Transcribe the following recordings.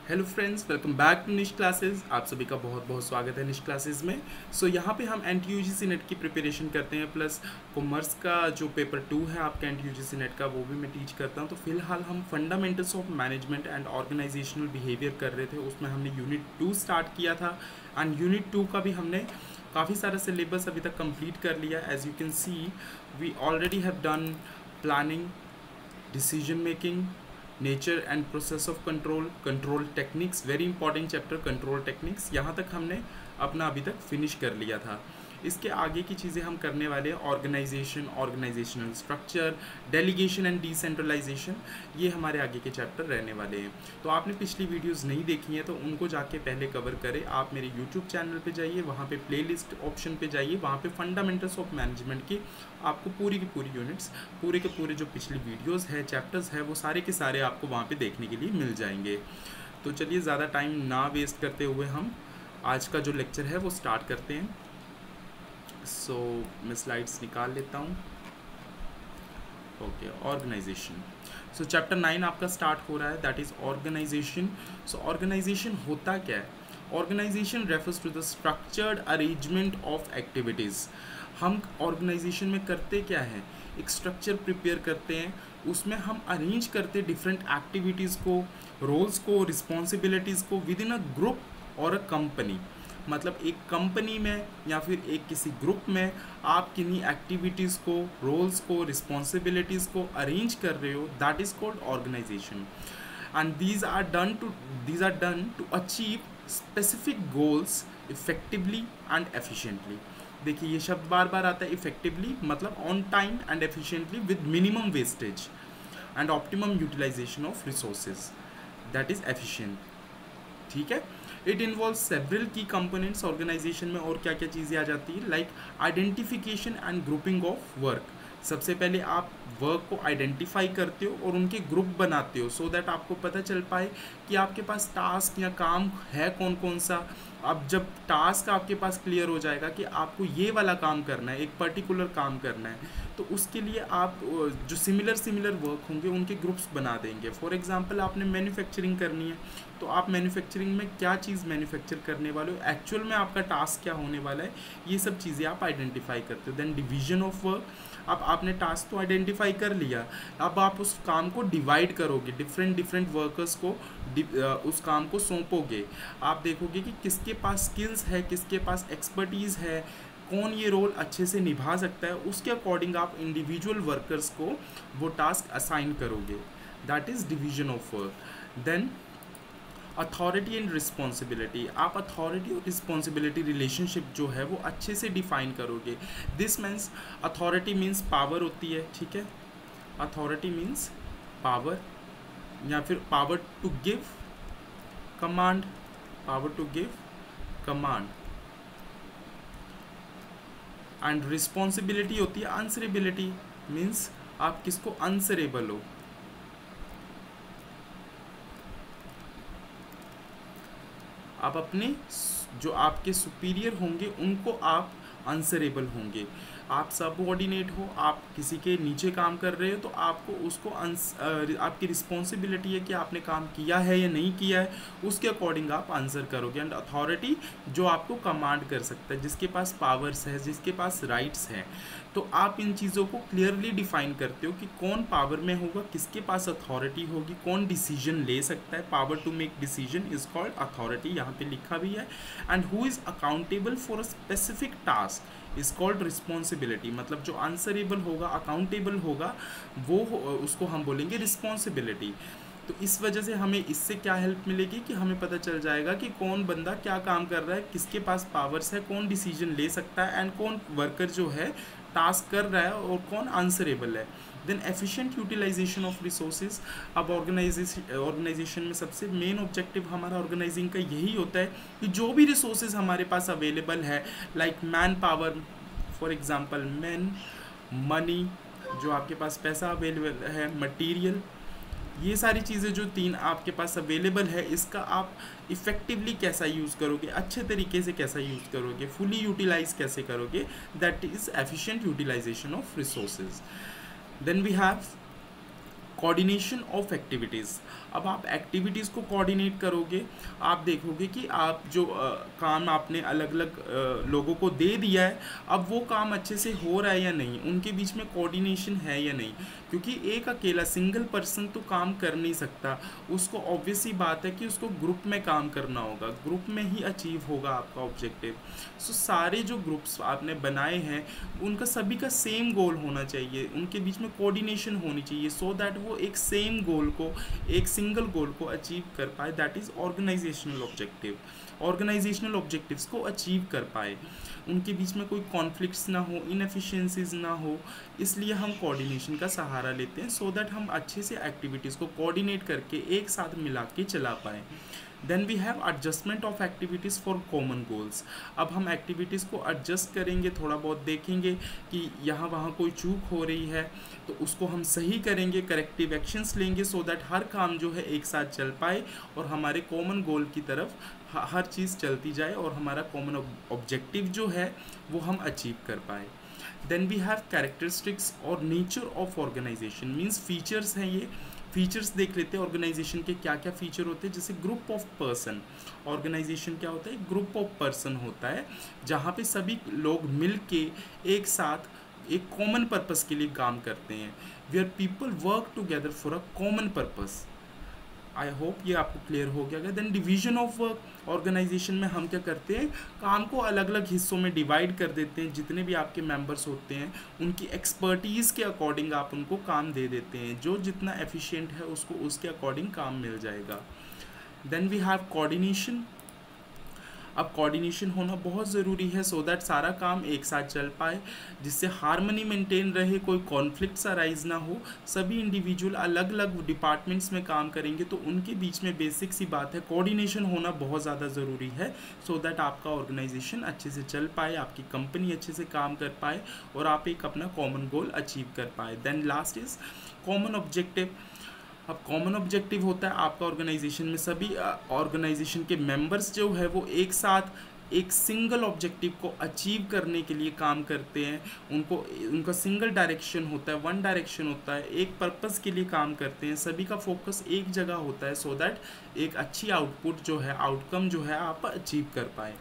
Hello friends, welcome back to Nish classes. आप सभी का बहुत बहुत स्वागत है निश क्लासेस में। यहाँ पे हम NTUGC नेट की प्रिपरेशन करते हैं, प्लस कॉमर्स का जो पेपर 2 है आपका NTUGC नेट का, वो भी मैं टीच करता हूँ। तो फिलहाल हम fundamentals of management and organisational behaviour कर रहे थे। उसमें हमने यूनिट 2 स्टार्ट किया था एंड यूनिट 2 का भी हमने काफ़ी सारा सिलेबस अभी तक कंप्लीट कर लिया। As you can see, we already have done planning, decision making, nature and process of control, control techniques, very important chapter control techniques. यहाँ तक हमने अपना अभी तक फिनिश कर लिया था। इसके आगे की चीज़ें हम करने वाले हैं organisation, organisational structure, delegation and decentralisation. ये हमारे आगे के चैप्टर रहने वाले हैं। तो आपने पिछली वीडियोस नहीं देखी हैं तो उनको जाके पहले कवर करें। आप मेरे यूट्यूब चैनल पे जाइए, वहाँ पे प्लेलिस्ट ऑप्शन पे जाइए, वहाँ पे फंडामेंटल्स ऑफ मैनेजमेंट की आपको पूरी की पूरी यूनिट्स, पूरे के पूरे जो पिछली वीडियोस है, चैप्टर्स है, वो सारे के सारे आपको वहाँ पे देखने के लिए मिल जाएंगे। तो चलिए ज़्यादा टाइम ना वेस्ट करते हुए हम आज का जो लेक्चर है वो स्टार्ट करते हैं। मैं स्लाइड्स निकाल लेता हूँ। Okay, organisation. चैप्टर 9 आपका स्टार्ट हो रहा है, दैट इज़ ऑर्गेनाइजेशन। ऑर्गेनाइजेशन होता क्या है? Organisation refers to the structured arrangement of activities. हम ऑर्गेनाइजेशन में करते क्या है? एक स्ट्रक्चर प्रिपेयर करते हैं, उसमें हम अरेंज करते हैं डिफरेंट एक्टिविटीज़ को, रोल्स को, रिस्पॉन्सिबिलिटीज़ को विद इन अ ग्रुप और अ कंपनी। मतलब एक कंपनी में या फिर एक किसी ग्रुप में आप किन्हीं एक्टिविटीज़ को, रोल्स को, रिस्पॉन्सिबिलिटीज़ को अरेंज कर रहे हो, that is called organisation. And these are done to achieve specific goals effectively and efficiently। देखिए ये शब्द बार बार आता है, इफेक्टिवली मतलब on time and efficiently with minimum wastage and optimum utilisation of resources, that is efficient. ठीक है। It involve several key components organisation में। और क्या क्या चीज़ें आ जाती है? Like identification and grouping of work. सबसे पहले आप वर्क को आइडेंटिफाई करते हो और उनके ग्रुप बनाते हो, सो दैट आपको पता चल पाए कि आपके पास टास्क या काम है कौन कौन सा। अब जब टास्क आपके पास क्लियर हो जाएगा कि आपको ये वाला काम करना है, एक पर्टिकुलर काम करना है, तो उसके लिए आप जो सिमिलर वर्क होंगे उनके ग्रुप्स बना देंगे। फॉर एग्जांपल आपने मैन्युफैक्चरिंग करनी है, तो आप मैन्युफैक्चरिंग में क्या चीज़ मैन्युफैक्चर करने वाले हो, एक्चुअल में आपका टास्क क्या होने वाला है, ये सब चीज़ें आप आइडेंटिफाई करते हो। Then division of work. अब आपने टास्क तो आइडेंटिफाई कर लिया, अब आप उस काम को डिवाइड करोगे, डिफरेंट वर्कर्स को उस काम को सौंपोगे। आप देखोगे कि किसके पास स्किल्स है, किसके पास एक्सपर्टीज़ है, कौन ये रोल अच्छे से निभा सकता है, उसके अकॉर्डिंग आप इंडिविजुअल वर्कर्स को वो टास्क असाइन करोगे, that is division of work. Then authority and responsibility. आप अथॉरिटी और रिस्पॉन्सिबिलिटी रिलेशनशिप जो है वो अच्छे से डिफाइन करोगे। This means authority means power होती है, ठीक है। अथॉरिटी मीन्स पावर, या फिर power to give command, power to give command. And responsibility होती है आंसरेबिलिटी, मीन्स आप किसको आंसरेबल हो। आप अपने जो आपके सुपीरियर होंगे उनको आप आंसरेबल होंगे। आप सबऑर्डिनेट हो, आप किसी के नीचे काम कर रहे हो, तो आपको उसको आपकी रिस्पॉन्सिबिलिटी है कि आपने काम किया है या नहीं किया है, उसके अकॉर्डिंग आप आंसर करोगे। एंड अथॉरिटी जो आपको कमांड कर सकता है, जिसके पास पावर्स है, जिसके पास राइट्स हैं। तो आप इन चीज़ों को क्लियरली डिफाइन करते हो कि कौन पावर में होगा, किसके पास अथॉरिटी होगी, कौन डिसीजन ले सकता है। Power to make decision is called authority, यहाँ पे लिखा भी है। And who is accountable for a specific task is called responsibility. मतलब जो आंसरेबल होगा, अकाउंटेबल होगा, वो उसको हम बोलेंगे रिस्पॉन्सिबिलिटी। तो इस वजह से हमें इससे क्या हेल्प मिलेगी कि हमें पता चल जाएगा कि कौन बंदा क्या काम कर रहा है, किसके पास पावर्स है, कौन डिसीजन ले सकता है, एंड कौन वर्कर जो है टास्क कर रहा है और कौन आंसरेबल है। Then efficient utilization of resources. अब ऑर्गेनाइजेशन में सबसे मेन ऑब्जेक्टिव हमारा ऑर्गेनाइजिंग का यही होता है कि जो भी रिसोर्सेज हमारे पास अवेलेबल है, like man power, for example man, money, जो आपके पास पैसा अवेलेबल है, मटेरियल, ये सारी चीज़ें जो तीन आपके पास अवेलेबल है, इसका आप इफ़ेक्टिवली कैसा यूज़ करोगे, अच्छे तरीके से कैसा यूज़ करोगे, फुली यूटिलाइज कैसे करोगे, that is efficient utilization of resources. Then we have coordination of activities. अब आप एक्टिविटीज़ को कोऑर्डिनेट करोगे, आप देखोगे कि आप जो काम आपने अलग अलग लोगों को दे दिया है, अब वो काम अच्छे से हो रहा है या नहीं, उनके बीच में कोऑर्डिनेशन है या नहीं। क्योंकि एक अकेला सिंगल पर्सन तो काम कर नहीं सकता, उसको ऑब्वियस ही बात है कि उसको ग्रुप में काम करना होगा, ग्रुप में ही अचीव होगा आपका ऑब्जेक्टिव। सो सारे जो ग्रुप्स आपने बनाए हैं उनका सभी का सेम गोल होना चाहिए, उनके बीच में कोऑर्डिनेशन होनी चाहिए, सो दैट वो एक सेम गोल को, एक सिंगल गोल को अचीव कर पाए। That is organizational objective. Organizational objectives को अचीव कर पाए, उनके बीच में कोई कॉन्फ्लिक्ट्स ना हो, इनएफिशिएंसीज ना हो, इसलिए हम कोऑर्डिनेशन का सहारा लेते हैं, सो दैट हम अच्छे से एक्टिविटीज़ को कोऑर्डिनेट करके एक साथ मिला के चला पाएँ। Then we have adjustment of activities for common goals. अब हम एक्टिविटीज़ को एडजस्ट करेंगे, थोड़ा बहुत देखेंगे कि यहाँ वहाँ कोई चूक हो रही है तो उसको हम सही करेंगे, करेक्टिव एक्शंस लेंगे, सो दैट हर काम जो है एक साथ चल पाए और हमारे कॉमन गोल की तरफ हर चीज़ चलती जाए और हमारा कॉमन ऑब्जेक्टिव जो है वो हम अचीव कर पाए। देन वी हैव कैरेक्टरिस्टिक्स और nature of organization, means features हैं ये। फीचर्स देख लेते हैं ऑर्गेनाइजेशन के क्या क्या फीचर होते हैं। जैसे ग्रुप ऑफ पर्सन, ऑर्गेनाइजेशन क्या होता है, ग्रुप ऑफ पर्सन होता है जहाँ पे सभी लोग मिल के एक साथ एक कॉमन पर्पस के लिए काम करते हैं, where people work together for a common purpose. I hope ये आपको क्लियर हो गया। Then division of work, organization में हम क्या करते हैं, काम को अलग अलग हिस्सों में डिवाइड कर देते हैं, जितने भी आपके मेंबर्स होते हैं उनकी एक्सपर्टीज़ के अकॉर्डिंग आप उनको काम दे देते हैं, जो जितना एफिशिएंट है उसको उसके अकॉर्डिंग काम मिल जाएगा। Then we have coordination. अब कोऑर्डिनेशन होना बहुत ज़रूरी है, सो दैट सारा काम एक साथ चल पाए, जिससे हार्मनी मेंटेन रहे, कोई कॉन्फ्लिक्ट्स अराइज ना हो। सभी इंडिविजुअल अलग अलग डिपार्टमेंट्स में काम करेंगे तो उनके बीच में बेसिक सी बात है, कोऑर्डिनेशन होना बहुत ज़्यादा ज़रूरी है, सो दैट आपका ऑर्गेनाइजेशन अच्छे से चल पाए, आपकी कंपनी अच्छे से काम कर पाए और आप एक अपना कॉमन गोल अचीव कर पाए। Then last is common objective. अब कॉमन ऑब्जेक्टिव होता है आपका ऑर्गेनाइजेशन में सभी ऑर्गेनाइजेशन के मेंबर्स जो है वो एक साथ एक सिंगल ऑब्जेक्टिव को अचीव करने के लिए काम करते हैं, उनको उनका सिंगल डायरेक्शन होता है, वन डायरेक्शन होता है, एक पर्पस के लिए काम करते हैं, सभी का फोकस एक जगह होता है, सो दैट एक अच्छी आउटपुट जो है, आउटकम जो है आप अचीव कर पाए।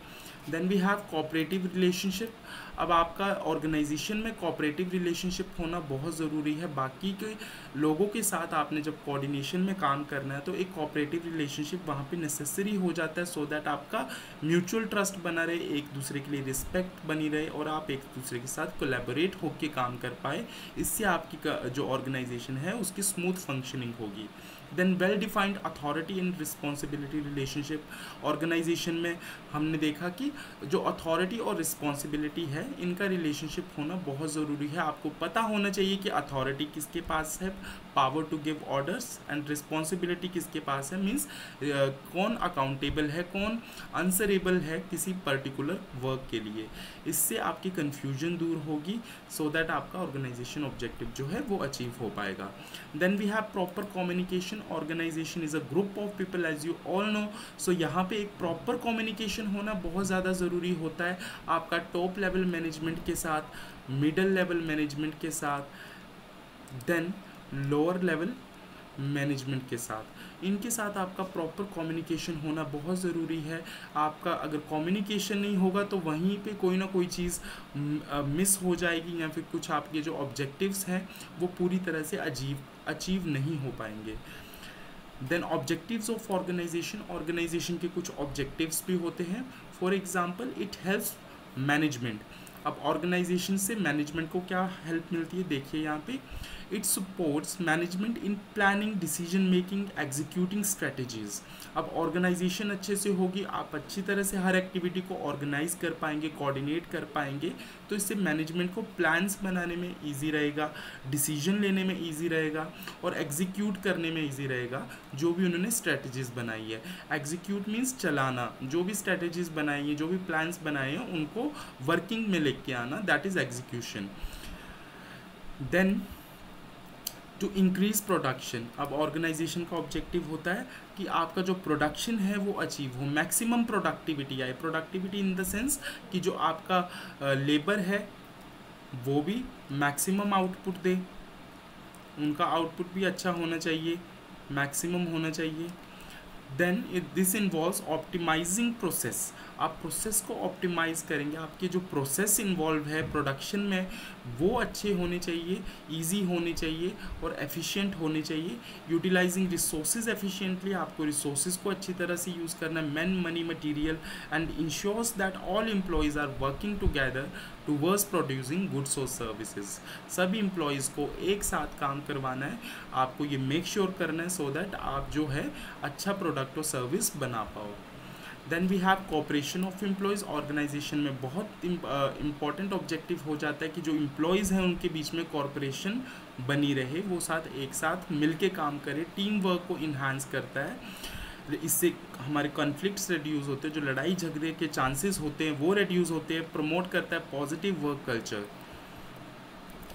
Then we have cooperative relationship. अब आपका ऑर्गेनाइजेशन में कोऑपरेटिव रिलेशनशिप होना बहुत ज़रूरी है, बाकी के लोगों के साथ आपने जब कोऑर्डिनेशन में काम करना है तो एक कोऑपरेटिव रिलेशनशिप वहाँ पे नेसेसरी हो जाता है, सो दैट आपका म्यूचुअल ट्रस्ट बना रहे, एक दूसरे के लिए रिस्पेक्ट बनी रहे और आप एक दूसरे के साथ कोलैबोरेट होकर काम कर पाए। इससे आपकी जो ऑर्गेनाइजेशन है उसकी स्मूथ फंक्शनिंग होगी। Then well defined authority and responsibility relationship. Organization में हमने देखा कि जो अथॉरिटी और रिस्पॉन्सिबिलिटी है इनका रिलेशनशिप होना बहुत ज़रूरी है। आपको पता होना चाहिए कि अथॉरिटी किसके पास है, power to give orders, and responsibility किसके पास है, मीन्स कौन अकाउंटेबल है, कौन आंसरेबल है किसी पर्टिकुलर वर्क के लिए। इससे आपकी कन्फ्यूजन दूर होगी, सो दैट आपका ऑर्गेनाइजेशन ऑब्जेक्टिव जो है वो अचीव हो पाएगा। Then we have proper communication. Organisation is a group of people as you all know. So यहाँ पे एक प्रॉपर कम्युनिकेशन होना बहुत ज़्यादा ज़रूरी होता है, आपका टॉप लेवल मैनेजमेंट के साथ, मिडल लेवल मैनेजमेंट के साथ, देन लोअर लेवल मैनेजमेंट के साथ। इनके साथ आपका प्रॉपर कम्युनिकेशन होना बहुत ज़रूरी है। आपका अगर कम्युनिकेशन नहीं होगा तो वहीं पे कोई ना कोई चीज़ मिस हो जाएगी, या फिर कुछ आपके जो ऑब्जेक्टिव्स हैं वो पूरी तरह से अचीव नहीं हो पाएंगे। देन ऑब्जेक्टिव्स ऑफ ऑर्गेनाइजेशन। ऑर्गेनाइजेशन के कुछ ऑब्जेक्टिव्स भी होते हैं। For example it helps management. अब ऑर्गेनाइजेशन से मैनेजमेंट को क्या हेल्प मिलती है, देखिए यहाँ पे, it supports management in planning, decision making, executing strategies. अब ऑर्गेनाइजेशन अच्छे से होगी, आप अच्छी तरह से हर एक्टिविटी को ऑर्गेनाइज कर पाएंगे, कोऑर्डिनेट कर पाएंगे, तो इससे मैनेजमेंट को प्लान्स बनाने में ईजी रहेगा, डिसीजन लेने में ईजी रहेगा और एग्जीक्यूट करने में ईजी रहेगा जो भी उन्होंने स्ट्रेटजीज बनाई है। एग्जीक्यूट मीन्स चलाना, जो भी स्ट्रेटजीज बनाई है, जो भी प्लान्स बनाए हैं उनको वर्किंग में लेके आना, that is execution. Then to increase production. अब ऑर्गेनाइजेशन का ऑब्जेक्टिव होता है कि आपका जो प्रोडक्शन है वो अचीव हो, मैक्सिमम प्रोडक्टिविटी आए। प्रोडक्टिविटी इन द सेंस कि जो आपका लेबर है वो भी मैक्सिमम आउटपुट दे, उनका आउटपुट भी अच्छा होना चाहिए, मैक्सिमम होना चाहिए। Then this involves optimizing process. आप प्रोसेस को ऑप्टिमाइज़ करेंगे, आपके जो प्रोसेस इन्वॉल्व है प्रोडक्शन में वो अच्छे होने चाहिए, इजी होने चाहिए और एफिशिएंट होने चाहिए। यूटिलाइजिंग रिसोर्सेज एफिशिएंटली, आपको रिसोर्सेज को अच्छी तरह से यूज़ करना है, man money material, and ensures that all employees are working together towards producing goods और सर्विसेज। सभी एम्प्लॉयज़ को एक साथ काम करवाना है, आपको ये मेक श्योर करना है सो दैट आप जो है अच्छा प्रोडक्ट और सर्विस बना पाओ। Then we have cooperation of employees. Organization में बहुत इंपॉर्टेंट ऑब्जेक्टिव हो जाता है कि जो एम्प्लॉयज़ हैं उनके बीच में कॉरपोरेशन बनी रहे, वो एक साथ मिल के काम करें, टीम वर्क को इन्हांस करता है। इससे हमारे कॉन्फ्लिक्ट्स रिड्यूस होते हैं, जो लड़ाई झगड़े के चांसेस होते हैं वो रिड्यूस होते हैं, प्रमोट करता है positive work culture.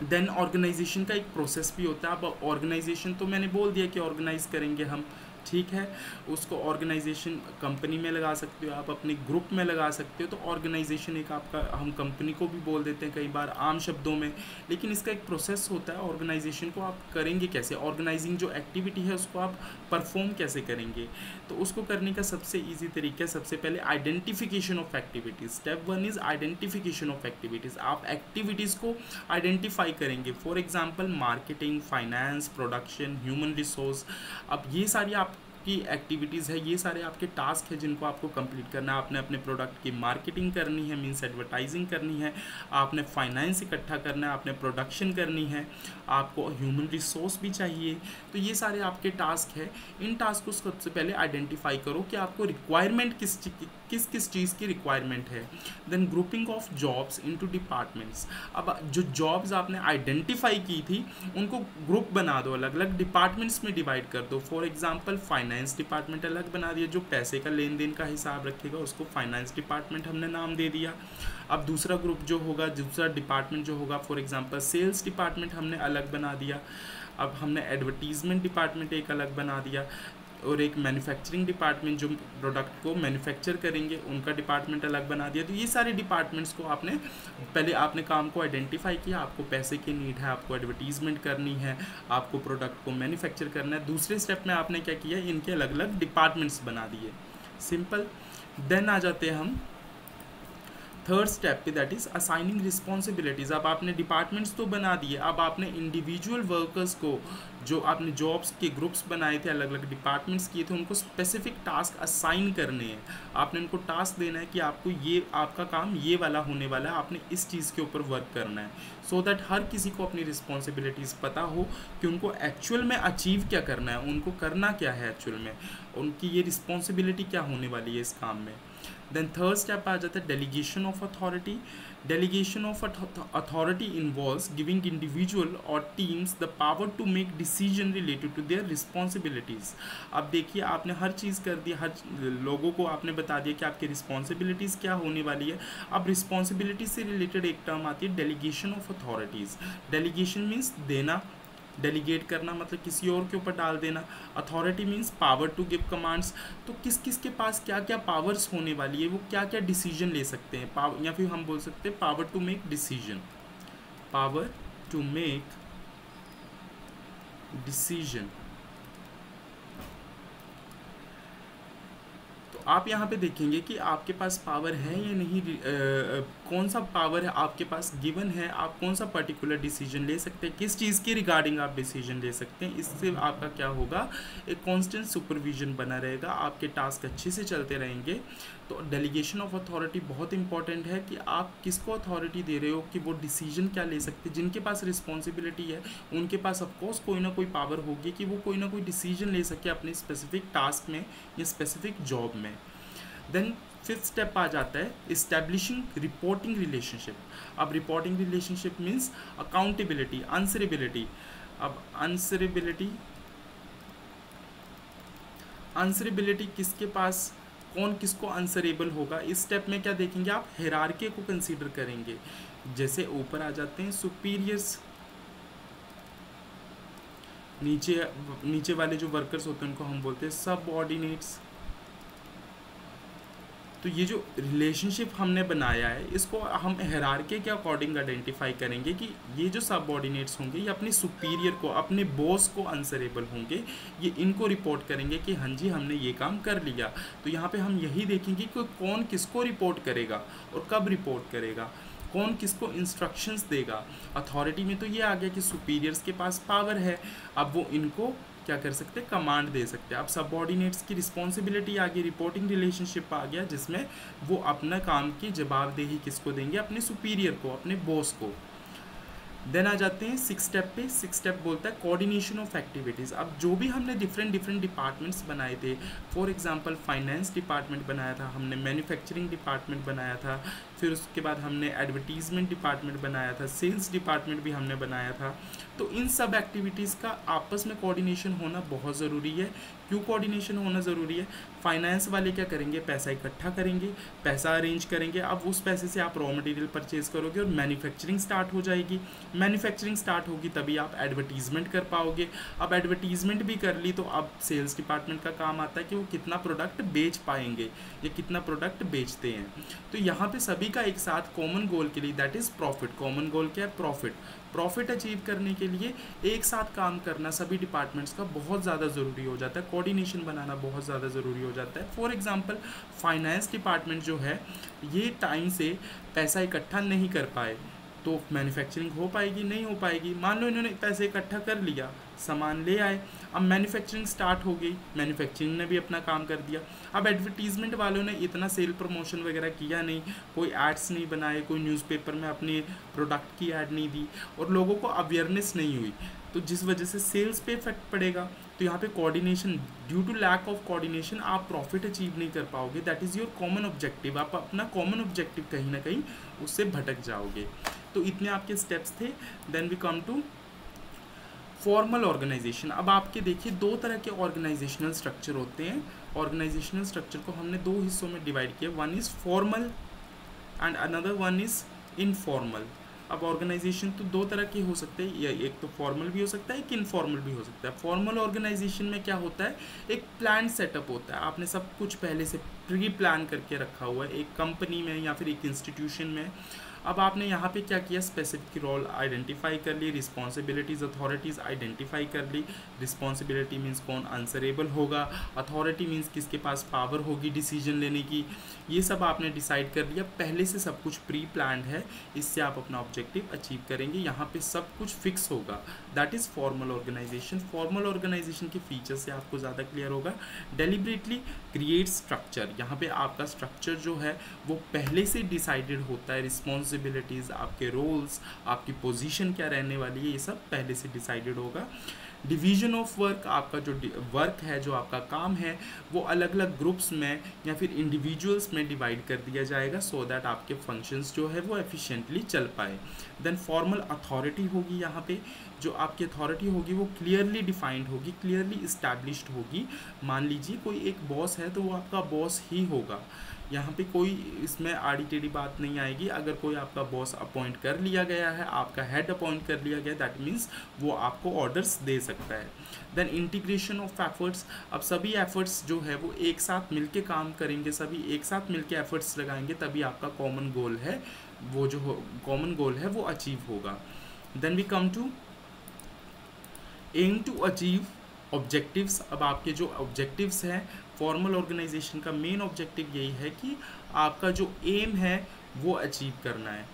Then organization का एक प्रोसेस भी होता है। अब ऑर्गेनाइजेशन तो मैंने बोल दिया कि ऑर्गेनाइज करेंगे हम, ठीक है, उसको ऑर्गेनाइजेशन कंपनी में लगा सकते हो, आप अपने ग्रुप में लगा सकते हो। तो ऑर्गेनाइजेशन एक आपका, हम कंपनी को भी बोल देते हैं कई बार आम शब्दों में, लेकिन इसका एक प्रोसेस होता है। ऑर्गेनाइजेशन को आप करेंगे कैसे, ऑर्गेनाइजिंग जो एक्टिविटी है उसको आप परफॉर्म कैसे करेंगे, तो उसको करने का सबसे ईजी तरीका है, सबसे पहले identification of activities. Step 1 is identification of activities. आप एक्टिविटीज़ को आइडेंटिफाई करेंगे, for example marketing, finance, production, human resource. अब ये सारी आपकी एक्टिविटीज़ है, ये सारे आपके टास्क है जिनको आपको कंप्लीट करना है। आपने अपने प्रोडक्ट की मार्केटिंग करनी है, मीन्स एडवर्टाइजिंग करनी है, आपने फाइनेंस इकट्ठा करना है, आपने प्रोडक्शन करनी है, आपको ह्यूमन रिसोर्स भी चाहिए। तो ये सारे आपके टास्क है। इन टास्क को सबसे पहले आइडेंटिफाई करो कि आपको रिक्वायरमेंट किस किस चीज़ की रिक्वायरमेंट है। Then grouping of jobs into departments. अब जो जॉब्स आपने आइडेंटिफाई की थी उनको ग्रुप बना दो, अलग अलग डिपार्टमेंट्स में डिवाइड कर दो। फॉर एग्जांपल फाइनेंस डिपार्टमेंट अलग बना दिया, जो पैसे का लेन देन का हिसाब रखेगा उसको फाइनेंस डिपार्टमेंट हमने नाम दे दिया। अब दूसरा ग्रुप जो होगा, दूसरा डिपार्टमेंट जो होगा, फॉर एग्जांपल सेल्स डिपार्टमेंट हमने अलग बना दिया। अब हमने एडवर्टीजमेंट डिपार्टमेंट एक अलग बना दिया, और एक मैन्युफैक्चरिंग डिपार्टमेंट जो प्रोडक्ट को मैन्युफैक्चर करेंगे उनका डिपार्टमेंट अलग बना दिया। तो ये सारे डिपार्टमेंट्स को आपने काम को आइडेंटिफाई किया, आपको पैसे की नीड है, आपको एडवर्टीजमेंट करनी है, आपको प्रोडक्ट को मैन्युफैक्चर करना है। दूसरे स्टेप में आपने क्या किया, इनके अलग अलग डिपार्टमेंट्स बना दिए, सिंपल। देन आ जाते हैं हम थर्ड स्टेप पे, दैट इज़ असाइनिंग रिस्पॉन्सिबिलिटीज़। अब आपने डिपार्टमेंट्स तो बना दिए, अब आपने इंडिविजुअल वर्कर्स को, जो आपने जॉब्स के ग्रुप्स बनाए थे, अलग अलग डिपार्टमेंट्स किए थे, उनको स्पेसिफिक टास्क असाइन करने हैं। आपने उनको टास्क देना है कि आपको ये, आपका काम ये वाला होने वाला है, आपने इस चीज़ के ऊपर वर्क करना है, सो दैट हर किसी को अपनी रिस्पॉन्सिबिलिटीज़ पता हो कि उनको एक्चुअल में अचीव क्या करना है, उनको करना क्या है एक्चुअल में, उनकी ये रिस्पॉन्सिबिलिटी क्या होने वाली है इस काम में। देन थर्ड स्टेप आ जाता है delegation of authority. Delegation of authority involves giving individual और teams the power to make decision related to their responsibilities. अब देखिए, आपने हर चीज़ कर दी, हर लोगों को आपने बता दिया कि आपकी रिस्पॉन्सिबिलिटीज़ क्या होने वाली है। अब रिस्पॉन्सिबिलिटी से रिलेटेड एक टर्म आती है delegation of authorities. Delegation means देना, डेलीगेट करना मतलब किसी और के ऊपर डाल देना। Authority means power to give commands. तो किस किस के पास क्या क्या पावर्स होने वाली है, वो क्या क्या डिसीजन ले सकते हैं, या फिर हम बोल सकते हैं power to make decision, power to make decision. आप यहाँ पे देखेंगे कि आपके पास पावर है या नहीं, कौन सा पावर है आपके पास गिवन है, आप कौन सा पर्टिकुलर डिसीजन ले सकते हैं, किस चीज़ के रिगार्डिंग आप डिसीजन ले सकते हैं। इससे आपका क्या होगा, एक कांस्टेंट सुपरविजन बना रहेगा, आपके टास्क अच्छे से चलते रहेंगे। तो डेलीगेशन ऑफ अथॉरिटी बहुत इंपॉर्टेंट है कि आप किसको अथॉरिटी दे रहे हो कि वो डिसीजन क्या ले सकते हैं। जिनके पास रिस्पॉन्सिबिलिटी है उनके पास ऑफकोर्स कोई ना कोई पावर होगी कि वो कोई ना कोई डिसीजन ले सके अपने स्पेसिफिक टास्क में या स्पेसिफिक जॉब में। देन फिफ्थ स्टेप आ जाता है इस्टेब्लिशिंग रिपोर्टिंग रिलेशनशिप। अब reporting relationship means accountability, answerability. अब आंसरेबिलिटी किसके पास, कौन किसको आंसरेबल होगा। इस स्टेप में क्या देखेंगे आप, हायरार्की को कंसीडर करेंगे। जैसे ऊपर आ जाते हैं सुपीरियर्स, नीचे वाले जो वर्कर्स होते हैं उनको हम बोलते हैं सबऑर्डिनेट्स, तो ये जो रिलेशनशिप हमने बनाया है इसको हम हायरार्की के अकॉर्डिंग आइडेंटिफाई करेंगे कि ये जो सबऑर्डिनेट्स होंगे ये अपने सुपीरियर को, अपने बॉस को आंसरेबल होंगे, ये इनको रिपोर्ट करेंगे कि हाँ जी हमने ये काम कर लिया। तो यहाँ पे हम यही देखेंगे कि कौन किसको रिपोर्ट करेगा और कब रिपोर्ट करेगा, कौन किसको इंस्ट्रक्शंस देगा। अथॉरिटी में तो ये आ गया कि सुपीरियर्स के पास पावर है, अब वो इनको क्या कर सकते हैं, कमांड दे सकते हैं। अब सबऑर्डिनेट्स की रिस्पॉन्सिबिलिटी आ गई, रिपोर्टिंग रिलेशनशिप आ गया, जिसमें वो अपना काम की जवाबदेही किसको देंगे, अपने सुपीरियर को, अपने बॉस को। देन आ जाते हैं 6 स्टेप पे। 6 स्टेप बोलता है कोऑर्डिनेशन ऑफ एक्टिविटीज़। अब जो भी हमने डिफरेंट डिपार्टमेंट्स बनाए थे, फॉर एग्जांपल फाइनेंस डिपार्टमेंट बनाया था हमने, मैन्युफैक्चरिंग डिपार्टमेंट बनाया था, फिर उसके बाद हमने एडवर्टीजमेंट डिपार्टमेंट बनाया था, सेल्स डिपार्टमेंट भी हमने बनाया था। तो इन सब एक्टिविटीज़ का आपस में कोऑर्डिनेशन होना बहुत ज़रूरी है। क्यों कोऑर्डिनेशन होना ज़रूरी है? फाइनेंस वाले क्या करेंगे, पैसा इकट्ठा करेंगे, पैसा अरेंज करेंगे, अब उस पैसे से आप रॉ मटेरियल परचेज करोगे और मैन्युफैक्चरिंग स्टार्ट हो जाएगी। मैन्युफैक्चरिंग स्टार्ट होगी तभी आप एडवर्टीजमेंट कर पाओगे। अब एडवर्टीजमेंट भी कर ली तो अब सेल्स डिपार्टमेंट का काम आता है कि वो कितना प्रोडक्ट बेच पाएंगे या कितना प्रोडक्ट बेचते हैं। तो यहाँ पे सभी का एक साथ कॉमन गोल के लिए, that is profit. Common goal क्या है? प्रॉफिट। प्रॉफिट अचीव करने के लिए एक साथ काम करना सभी डिपार्टमेंट्स का बहुत ज़्यादा ज़रूरी हो जाता है, कोऑर्डिनेशन बनाना बहुत ज़्यादा ज़रूरी हो जाता है। फॉर एग्जांपल फाइनेंस डिपार्टमेंट जो है ये टाइम से पैसा इकट्ठा नहीं कर पाए तो मैन्युफैक्चरिंग हो पाएगी? नहीं हो पाएगी। मान लो इन्होंने पैसे इकट्ठा कर लिया, सामान ले आए, अब मैन्युफैक्चरिंग स्टार्ट हो गई, मैन्युफैक्चरिंग ने भी अपना काम कर दिया। अब एडवर्टीजमेंट वालों ने इतना सेल प्रमोशन वगैरह किया नहीं, कोई एड्स नहीं बनाए, कोई न्यूज़पेपर में अपने प्रोडक्ट की ऐड नहीं दी और लोगों को अवेयरनेस नहीं हुई, तो जिस वजह से सेल्स पे इफेक्ट पड़ेगा। तो यहाँ पे coordination, due to lack of coordination आप प्रॉफिट अचीव नहीं कर पाओगे। That is your common objective. आप अपना कॉमन ऑब्जेक्टिव कहीं ना कहीं उससे भटक जाओगे। तो इतने आपके स्टेप्स थे। Then we come to formal organization. अब आपके देखिए दो तरह के ऑर्गेनाइजेशनल स्ट्रक्चर होते हैं। ऑर्गेनाइजेशनल स्ट्रक्चर को हमने दो हिस्सों में डिवाइड किया, one is formal and another one is informal. अब ऑर्गेनाइजेशन तो दो तरह के हो सकते हैं, या एक तो फॉर्मल भी हो सकता है, एक इनफॉर्मल भी हो सकता है। फॉर्मल ऑर्गेनाइजेशन में क्या होता है, एक प्लान सेटअप होता है, आपने सब कुछ पहले से प्री प्लान करके रखा हुआ है, एक कंपनी में या फिर एक इंस्टीट्यूशन में। अब आपने यहाँ पे क्या किया, स्पेसिफिक रोल आइडेंटिफाई कर ली, रिस्पॉन्सिबिलिटीज़ अथॉरिटीज़ आइडेंटिफाई कर ली। रिस्पॉन्सिबिलिटी मीन्स कौन आंसरेबल होगा, अथॉरिटी मीन्स किसके पास पावर होगी डिसीजन लेने की, ये सब आपने डिसाइड कर लिया। पहले से सब कुछ प्री प्लान्ड है, इससे आप अपना ऑब्जेक्टिव अचीव करेंगे। यहाँ पे सब कुछ फिक्स होगा, that is formal organization. Formal organization के फीचर से आपको ज़्यादा क्लियर होगा। डेलिबरेटली क्रिएट स्ट्रक्चर, यहाँ पे आपका स्ट्रक्चर जो है वो पहले से डिसाइडेड होता है। रिस्पॉन्सिबिलिटीज़, आपके रोल्स, आपकी पोजीशन क्या रहने वाली है, ये सब पहले से डिसाइडेड होगा। डिवीजन ऑफ वर्क, आपका जो वर्क है, जो आपका काम है, वो अलग अलग ग्रुप्स में या फिर इंडिविजुअल्स में डिवाइड कर दिया जाएगा, सो दैट आपके फंक्शंस जो है वो एफिशिएंटली चल पाए। देन फॉर्मल अथॉरिटी होगी, यहाँ पे जो आपकी अथॉरिटी होगी वो क्लियरली डिफाइंड होगी, क्लियरली इस्टेब्लिश्ड होगी। मान लीजिए कोई एक बॉस है तो वो आपका बॉस ही होगा, यहाँ पे कोई इसमें आड़ी टेढ़ी बात नहीं आएगी। अगर कोई आपका बॉस अपॉइंट कर लिया गया है, आपका हेड अपॉइंट कर लिया गया, दैट मीन्स वो आपको ऑर्डर्स दे सकता है। देन इंटीग्रेशन ऑफ एफर्ट्स, अब सभी एफर्ट्स जो है वो एक साथ मिलके काम करेंगे, सभी एक साथ मिलके एफर्ट्स लगाएंगे, तभी आपका कॉमन गोल है, वो जो कॉमन गोल है वो अचीव होगा। Then we come to aim to achieve objectives. अब आपके जो ऑब्जेक्टिव्स हैं, फॉर्मल ऑर्गेनाइजेशन का मेन ऑब्जेक्टिव यही है कि आपका जो एम है वो अचीव करना है,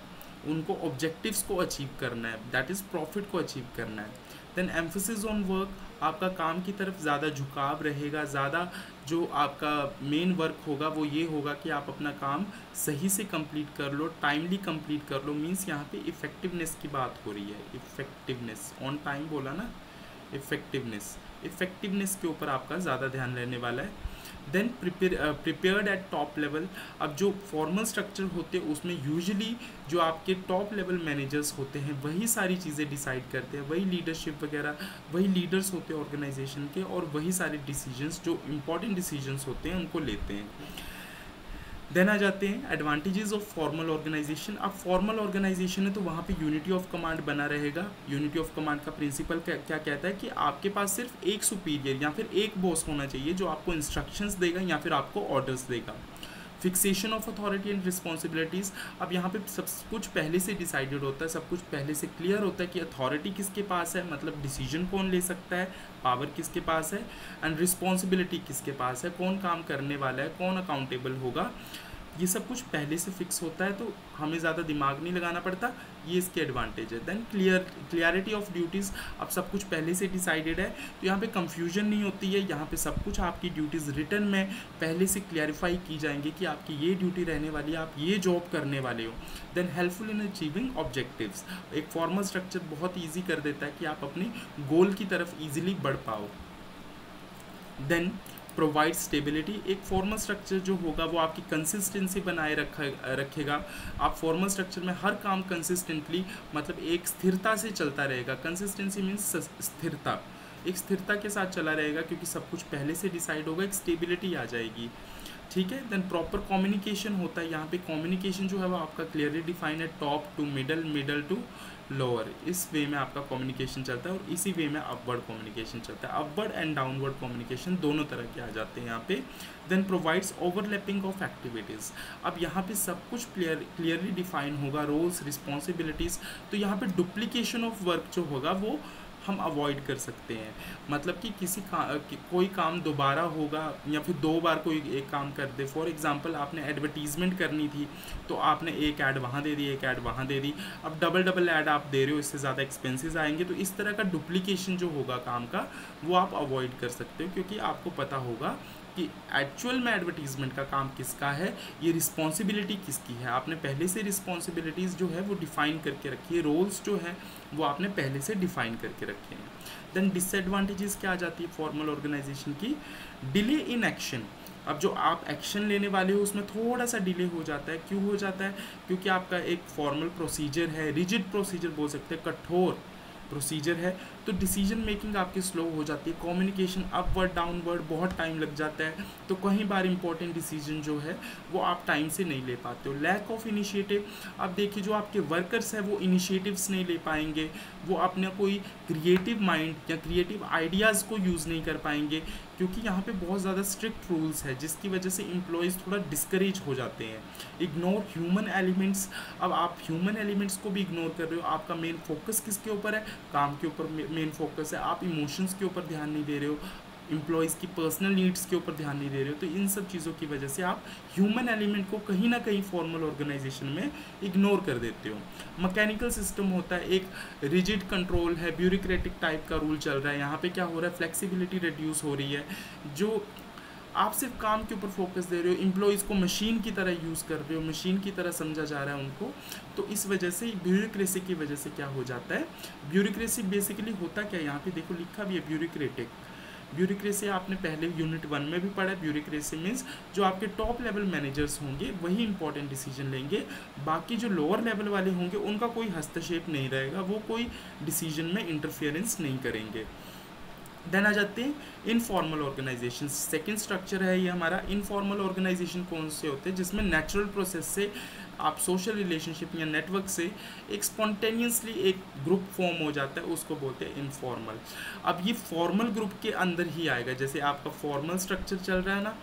उनको ऑब्जेक्टिव्स को अचीव करना है, दैट इज़ प्रॉफिट को अचीव करना है। देन एम्फोसिस ऑन वर्क, आपका काम की तरफ ज़्यादा झुकाव रहेगा, ज़्यादा जो आपका मेन वर्क होगा वो ये होगा कि आप अपना काम सही से कंप्लीट कर लो, टाइमली कंप्लीट कर लो। मीन्स यहाँ पे इफ़ेक्टिवनेस की बात हो रही है, इफ़ेक्टिवनेस, ऑन टाइम बोला ना, इफ़ेक्टिवनेस के ऊपर आपका ज़्यादा ध्यान रहने वाला है। Then prepared at top level, अब जो फॉर्मल स्ट्रक्चर होते हैं उसमें यूजुअली जो आपके टॉप लेवल मैनेजर्स होते हैं वही सारी चीज़ें डिसाइड करते हैं, वही लीडरशिप वगैरह, वही लीडर्स होते हैं ऑर्गेनाइजेशन के, और वही सारे डिसीजंस जो इंपॉर्टेंट डिसीजंस होते हैं उनको लेते हैं। देन आ जाते हैं एडवांटेजेस ऑफ फॉर्मल ऑर्गेनाइजेशन। अब फॉर्मल ऑर्गेनाइजेशन है तो वहाँ पे यूनिटी ऑफ कमांड बना रहेगा। यूनिटी ऑफ कमांड का प्रिंसिपल क्या कहता है कि आपके पास सिर्फ एक सुपीरियर या फिर एक बॉस होना चाहिए जो आपको इंस्ट्रक्शंस देगा या फिर आपको ऑर्डर्स देगा। Fixation of authority and responsibilities. अब यहाँ पे सब कुछ पहले से डिसाइडेड होता है, सब कुछ पहले से क्लियर होता है कि अथॉरिटी किसके पास है, मतलब डिसीजन कौन ले सकता है, पावर किसके पास है, एंड रिस्पॉन्सिबिलिटी किसके पास है, कौन काम करने वाला है, कौन अकाउंटेबल होगा। ये सब कुछ पहले से फिक्स होता है, तो हमें ज़्यादा दिमाग नहीं लगाना पड़ता, ये इसके एडवांटेज है। देन क्लियरिटी ऑफ ड्यूटीज़, अब सब कुछ पहले से डिसाइडेड है तो यहाँ पे कंफ्यूजन नहीं होती है, यहाँ पे सब कुछ आपकी ड्यूटीज़ रिटर्न में पहले से क्लियरिफाई की जाएंगी कि आपकी ये ड्यूटी रहने वाली है, आप ये जॉब करने वाले हो। Then helpful in achieving objectives, एक फॉर्मल स्ट्रक्चर बहुत ईजी कर देता है कि आप अपने गोल की तरफ ईजिली बढ़ पाओ। देन प्रोवाइड स्टेबिलिटी, एक फॉर्मल स्ट्रक्चर जो होगा वो आपकी कंसिस्टेंसी बनाए रखेगा। आप फॉर्मल स्ट्रक्चर में हर काम कंसिस्टेंटली, मतलब एक स्थिरता से चलता रहेगा। कंसिस्टेंसी मीन्स स्थिरता, एक स्थिरता के साथ चला रहेगा क्योंकि सब कुछ पहले से डिसाइड होगा, एक स्टेबिलिटी आ जाएगी। ठीक है। देन प्रॉपर कम्युनिकेशन होता है, यहाँ पे कम्युनिकेशन जो है वो आपका क्लियरली डिफाइंड है, top to middle, middle to lower, इस वे में आपका कम्युनिकेशन चलता है और इसी वे में अपवर्ड कम्युनिकेशन चलता है। अपवर्ड एंड डाउनवर्ड कम्युनिकेशन दोनों तरह के आ जाते हैं यहाँ पे। Then provides overlapping of activities, अब यहाँ पे सब कुछ क्लियरली डिफाइन होगा, रोल्स, रिस्पॉन्सिबिलिटीज़, तो यहाँ पे डुप्लीकेशन ऑफ वर्क जो होगा वो हम अवॉइड कर सकते हैं। मतलब कि कोई काम दोबारा होगा या फिर दो बार कोई एक काम कर दे। फॉर एग्जांपल आपने एडवर्टीजमेंट करनी थी तो आपने एक ऐड वहाँ दे दी, एक ऐड वहाँ दे दी, अब डबल ऐड आप दे रहे हो, इससे ज़्यादा एक्सपेंसेस आएंगे। तो इस तरह का डुप्लीकेशन जो होगा काम का वो आप अवॉइड कर सकते हो, क्योंकि आपको पता होगा कि एक्चुअल में एडवर्टीजमेंट का काम किसका है, ये रिस्पॉन्सिबिलिटी किसकी है। आपने पहले से रिस्पॉन्सिबिलिटीज़ जो है वो डिफ़ाइन करके रखी है, रोल्स जो है वो आपने पहले से डिफ़ाइन करके रखे हैं। देन डिसएडवांटेजेस क्या आ जाती है फॉर्मल ऑर्गेनाइजेशन की, डिले इन एक्शन, अब जो आप एक्शन लेने वाले हो उसमें थोड़ा सा डिले हो जाता है। क्यों हो जाता है? क्योंकि आपका एक फॉर्मल प्रोसीजर है, रिजिड प्रोसीजर बोल सकते हैं, कठोर प्रोसीजर है, तो डिसीजन मेकिंग आपकी स्लो हो जाती है, कम्युनिकेशन अपवर्ड डाउनवर्ड बहुत टाइम लग जाता है, तो कई बार इंपॉर्टेंट डिसीजन जो है वो आप टाइम से नहीं ले पाते हो। लैक ऑफ इनिशिएटिव, अब देखिए जो आपके वर्कर्स हैं वो इनिशिएटिव्स नहीं ले पाएंगे, वो अपना कोई क्रिएटिव माइंड या क्रिएटिव आइडियाज़ को यूज़ नहीं कर पाएंगे, क्योंकि यहाँ पे बहुत ज़्यादा स्ट्रिक्ट रूल्स है जिसकी वजह से एम्प्लॉयज़ थोड़ा डिस्करेज हो जाते हैं। इग्नोर ह्यूमन एलिमेंट्स, अब आप ह्यूमन एलिमेंट्स को भी इग्नोर कर रहे हो, आपका मेन फोकस किसके ऊपर है, काम के ऊपर मेन फोकस है, आप इमोशंस के ऊपर ध्यान नहीं दे रहे हो, एम्प्लॉयज़ की पर्सनल नीड्स के ऊपर ध्यान नहीं दे रहे हो। तो इन सब चीज़ों की वजह से आप ह्यूमन एलिमेंट को कहीं ना कहीं फॉर्मल ऑर्गेनाइजेशन में इग्नोर कर देते हो। मैकेनिकल सिस्टम होता है, एक रिजिड कंट्रोल है, ब्यूरोक्रेटिक टाइप का रूल चल रहा है। यहाँ पे क्या हो रहा है, फ्लेक्सिबिलिटी रिड्यूस हो रही है, जो आप सिर्फ काम के ऊपर फोकस दे रहे हो, एम्प्लॉयज़ को मशीन की तरह यूज़ कर रहे हो, मशीन की तरह समझा जा रहा है उनको। तो इस वजह से ब्यूरोक्रेसी की वजह से क्या हो जाता है, ब्यूरोक्रेसी बेसिकली होता क्या है, यहाँ पे देखो लिखा भी है ब्यूरोक्रेटिक। ब्यूरोक्रेसी आपने पहले यूनिट 1 में भी पढ़ा है। ब्यूरोक्रेसी मीन्स जो आपके टॉप लेवल मैनेजर्स होंगे वही इंपॉर्टेंट डिसीजन लेंगे, बाकी जो लोअर लेवल वाले होंगे उनका कोई हस्तक्षेप नहीं रहेगा, वो कोई डिसीजन में इंटरफेरेंस नहीं करेंगे। देन आ जाते हैं इनफॉर्मल ऑर्गेनाइजेशन, सेकेंड स्ट्रक्चर है ये हमारा। इनफॉर्मल ऑर्गेनाइजेशन कौन से होते हैं, जिसमें नेचुरल प्रोसेस से आप सोशल रिलेशनशिप या नेटवर्क से एक स्पॉन्टेनियसली एक ग्रुप फॉर्म हो जाता है, उसको बोलते हैं इनफॉर्मल। अब ये फॉर्मल ग्रुप के अंदर ही आएगा, जैसे आपका फॉर्मल स्ट्रक्चर चल रहा है ना,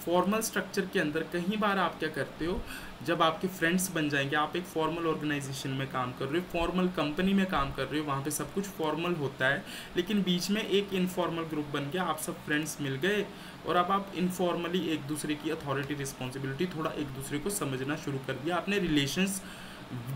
फॉर्मल स्ट्रक्चर के अंदर कई बार आप क्या करते हो, जब आपके फ्रेंड्स बन जाएंगे, आप एक फॉर्मल ऑर्गेनाइजेशन में काम कर रहे हो, फॉर्मल कंपनी में काम कर रहे हो, वहाँ पे सब कुछ फॉर्मल होता है, लेकिन बीच में एक इनफॉर्मल ग्रुप बन गया, आप सब फ्रेंड्स मिल गए और अब आप इनफॉर्मली एक दूसरे की अथॉरिटी रिस्पॉन्सिबिलिटी थोड़ा एक दूसरे को समझना शुरू कर दिया, आपने रिलेशंस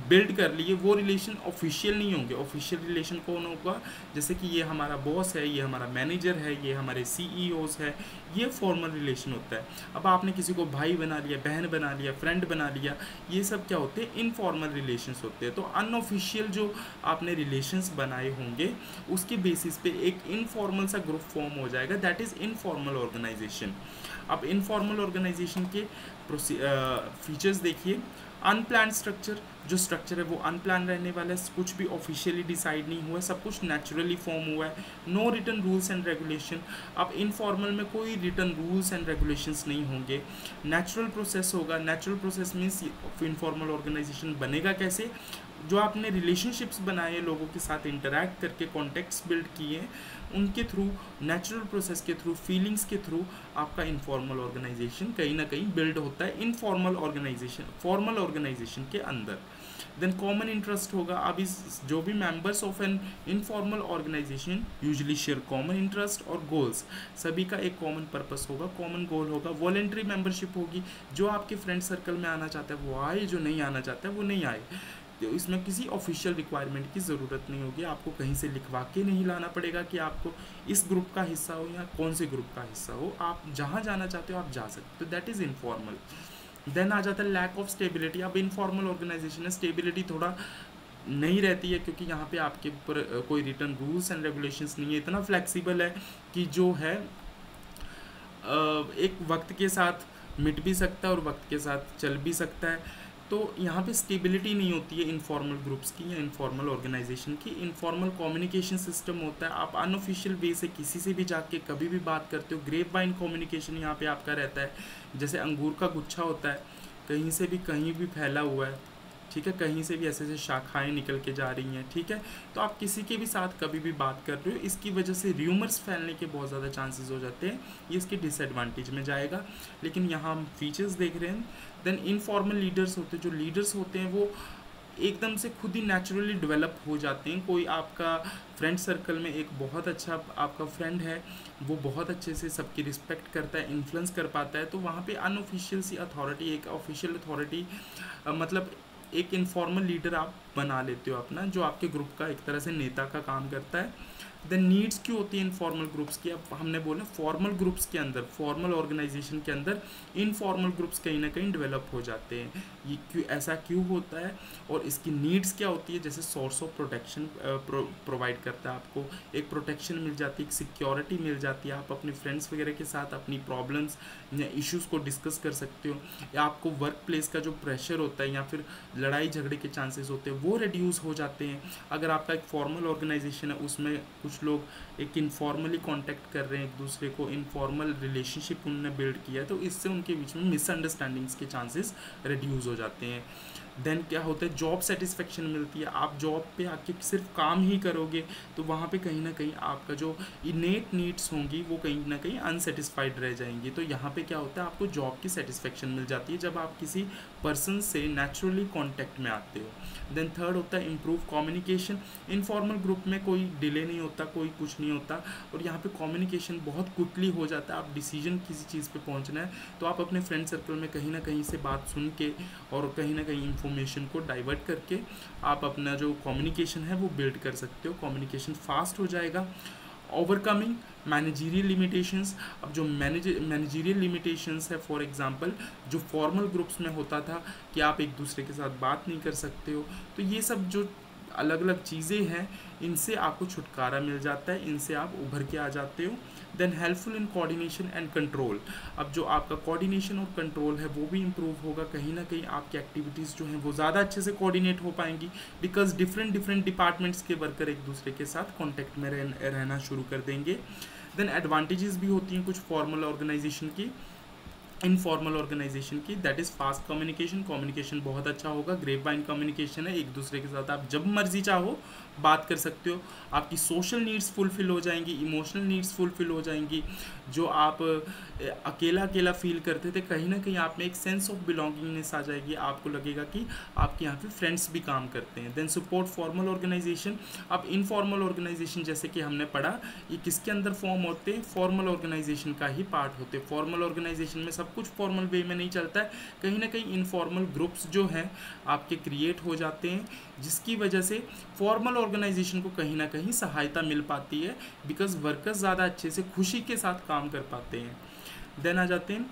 बिल्ड कर लिए। वो रिलेशन ऑफिशियल नहीं होंगे, ऑफिशियल रिलेशन कौन होगा, जैसे कि ये हमारा बॉस है, ये हमारा मैनेजर है, ये हमारे सीईओज है, ये फॉर्मल रिलेशन होता है। अब आपने किसी को भाई बना लिया, बहन बना लिया, फ्रेंड बना लिया, ये सब क्या होते हैं, इनफॉर्मल रिलेशंस होते हैं। तो अनऑफिशियल जो आपने रिलेशंस बनाए होंगे उसके बेसिस पे एक इनफॉर्मल सा ग्रुप फॉर्म हो जाएगा, दैट इज़ इनफॉर्मल ऑर्गेनाइजेशन। अब इनफॉर्मल ऑर्गेनाइजेशन के फीचर्स देखिए। अनप्लान स्ट्रक्चर, जो स्ट्रक्चर है वो अनप्लान रहने वाला है, कुछ भी ऑफिशियली डिसाइड नहीं हुआ है, सब कुछ नेचुरली फॉर्म हुआ है। No written rules and regulation, अब इनफॉर्मल में कोई रिटन रूल्स एंड रेगुलेशंस नहीं होंगे, नेचुरल प्रोसेस होगा। Natural process means informal organization बनेगा कैसे, जो आपने रिलेशनशिप्स बनाए, लोगों के साथ इंटरैक्ट करके कॉन्टेक्ट्स बिल्ड किए, उनके थ्रू, नेचुरल प्रोसेस के थ्रू, फीलिंग्स के थ्रू आपका इनफॉर्मल ऑर्गेनाइजेशन कहीं ना कहीं बिल्ड होता है इनफॉर्मल ऑर्गेनाइजेशन, फॉर्मल ऑर्गेनाइजेशन के अंदर। देन कॉमन इंटरेस्ट होगा। अब इस जो भी members of an informal organization usually share common interest और गोल्स, सभी का एक कॉमन पर्पस होगा, कॉमन गोल होगा। वॉलेंट्री मेंबरशिप होगी, जो आपके फ्रेंड सर्कल में आना चाहता है वो आए, जो नहीं आना चाहता है वो नहीं आए। तो इसमें किसी ऑफिशियल रिक्वायरमेंट की ज़रूरत नहीं होगी, आपको कहीं से लिखवा के नहीं लाना पड़ेगा कि आपको इस ग्रुप का हिस्सा हो या कौन से ग्रुप का हिस्सा हो, आप जहाँ जाना चाहते हो आप जा सकते हो। That is informal. देन आ जाता है लैक ऑफ स्टेबिलिटी। अब इनफॉर्मल ऑर्गेनाइजेशन है, स्टेबिलिटी थोड़ा नहीं रहती है, क्योंकि यहाँ पे आपके ऊपर कोई रिटर्न रूल्स एंड रेगुलेशंस नहीं है, इतना फ्लेक्सिबल है कि जो है एक वक्त के साथ मिट भी सकता है और वक्त के साथ चल भी सकता है। तो यहाँ पे स्टेबिलिटी नहीं होती है इनफॉर्मल ग्रुप्स की या इनफॉर्मल ऑर्गेनाइजेशन की। इनफॉर्मल कम्युनिकेशन सिस्टम होता है, आप अनऑफिशियल वे से किसी से भी जाके कभी भी बात करते हो। ग्रेप वाइन कम्युनिकेशन यहाँ पे आपका रहता है, जैसे अंगूर का गुच्छा होता है, कहीं से भी कहीं भी फैला हुआ है, ठीक है, कहीं से भी ऐसे ऐसे शाखाएं निकल के जा रही हैं, ठीक है। तो आप किसी के भी साथ कभी भी बात कर रहे हो, इसकी वजह से र्यूमर्स फैलने के बहुत ज़्यादा चांसेस हो जाते हैं, ये इसके डिसएडवांटेज में जाएगा। लेकिन यहाँ हम फीचर्स देख रहे हैं। देन इनफॉर्मल लीडर्स होते हैं, जो लीडर्स होते हैं वो एकदम से खुद ही नेचुरली डेवलप हो जाते हैं। कोई आपका फ्रेंड सर्कल में एक बहुत अच्छा आपका फ्रेंड है, वो बहुत अच्छे से सबकी रिस्पेक्ट करता है, इन्फ्लुएंस कर पाता है, तो वहाँ पे अनऑफिशियल सी अथॉरिटी, एक ऑफिशियल अथॉरिटी मतलब एक इनफॉर्मल लीडर आप बना लेते हो अपना, जो आपके ग्रुप का एक तरह से नेता का काम करता है। देन नीड्स क्यों होती है इनफॉर्मल ग्रुप्स की? अब हमने बोला फॉर्मल ग्रुप्स के अंदर, फॉर्मल ऑर्गेनाइजेशन के अंदर इनफॉर्मल ग्रुप्स कहीं ना कहीं डेवलप हो जाते हैं। ये क्यों, ऐसा क्यों होता है और इसकी नीड्स क्या होती है? जैसे सोर्स ऑफ प्रोटेक्शन प्रोवाइड करता है आपको, एक प्रोटेक्शन मिल जाती है, एक सिक्योरिटी मिल जाती है, आप अपने फ्रेंड्स वगैरह के साथ अपनी प्रॉब्लम्स या इश्यूज़ को डिस्कस कर सकते हो, या आपको वर्क प्लेस का जो प्रेशर होता है या फिर लड़ाई झगड़े के चांसेस होते हैं वो रिड्यूस हो जाते हैं। अगर आपका एक फॉर्मल ऑर्गेनाइजेशन है, उसमें कुछ लोग एक इनफॉर्मली कांटेक्ट कर रहे हैं एक दूसरे को, इनफॉर्मल रिलेशनशिप उन्होंने बिल्ड किया है, तो इससे उनके बीच में मिसअंडरस्टैंडिंग्स के चांसेस रिड्यूस हो जाते हैं। देन क्या होता है, जॉब सेटिस्फेक्शन मिलती है। आप जॉब पे आके सिर्फ काम ही करोगे तो वहाँ पे कहीं ना कहीं आपका जो इनेट नीड्स होंगी वो कहीं ना कहीं अनसेटिस्फाइड रह जाएंगी। तो यहाँ पे क्या होता है, आपको जॉब की सेटिस्फेक्शन मिल जाती है जब आप किसी पर्सन से नेचुरली कांटेक्ट में आते हो। देन थर्ड होता है इम्प्रूव कम्युनिकेशन। इनफॉर्मल ग्रुप में कोई डिले नहीं होता, कोई कुछ नहीं होता, और यहाँ पे कम्युनिकेशन बहुत क्विकली हो जाता है। आप डिसीजन किसी चीज़ पे पहुँचना है तो आप अपने फ्रेंड सर्कल में कहीं ना कहीं से बात सुन के और कहीं ना कहीं इंफॉर्मेशन को डाइवर्ट करके आप अपना जो कम्युनिकेशन है वो बिल्ड कर सकते हो, कम्युनिकेशन फास्ट हो जाएगा। Overcoming managerial limitations. अब जो मैनेजरियल लिमिटेशंस है, फॉर एग्जांपल जो फॉर्मल ग्रुप्स में होता था कि आप एक दूसरे के साथ बात नहीं कर सकते हो, तो ये सब जो अलग अलग चीज़ें हैं इनसे आपको छुटकारा मिल जाता है, इनसे आप उभर के आ जाते हो। Then helpful in coordination and control. अब जो आपका कोऑर्डिनेशन और कंट्रोल है वो भी इम्प्रूव होगा, कहीं ना कहीं आपकी एक्टिविटीज़ जो हैं वो ज़्यादा अच्छे से कोऑर्डिनेट हो पाएंगी, बिकॉज डिफरेंट डिपार्टमेंट्स के वर्कर एक दूसरे के साथ कॉन्टेक्ट में रहना शुरू कर देंगे। देन एडवांटेजेस भी होती हैं कुछ फॉर्मल ऑर्गेनाइजेशन की इनफॉर्मल ऑर्गेनाइजेशन की, that is fast communication. Communication बहुत अच्छा होगा, ग्रेप वाइन कम्युनिकेशन है, एक दूसरे के साथ आप जब मर्जी चाहो बात कर सकते हो। आपकी सोशल नीड्स फुलफिल हो जाएंगी, इमोशनल नीड्स फुलफिल हो जाएंगी। जो आप अकेला अकेला फील करते थे, कहीं ना कहीं आप में एक सेंस ऑफ बिलोंगिंगनेस आ जाएगी, आपको लगेगा कि आपके यहाँ पे फ्रेंड्स भी काम करते हैं। Then support formal organization. अब इनफॉर्मल ऑर्गेनाइजेशन जैसे कि हमने पढ़ा, ये किसके अंदर फॉर्म होते हैं? फॉर्मल ऑर्गेनाइजेशन का ही पार्ट होते हैं। फॉर्मल ऑर्गेनाइजेशन में सब कुछ फॉर्मल वे में नहीं चलता है, कहीं ना कहीं इनफॉर्मल ग्रुप्स जो हैं आपके क्रिएट हो जाते हैं, जिसकी वजह से फॉर्मल ऑर्गेनाइजेशन को कहीं ना कहीं सहायता मिल पाती है, बिकॉज वर्कर्स ज़्यादा अच्छे से खुशी के साथ काम कर पाते हैं। देन आ जाते हैं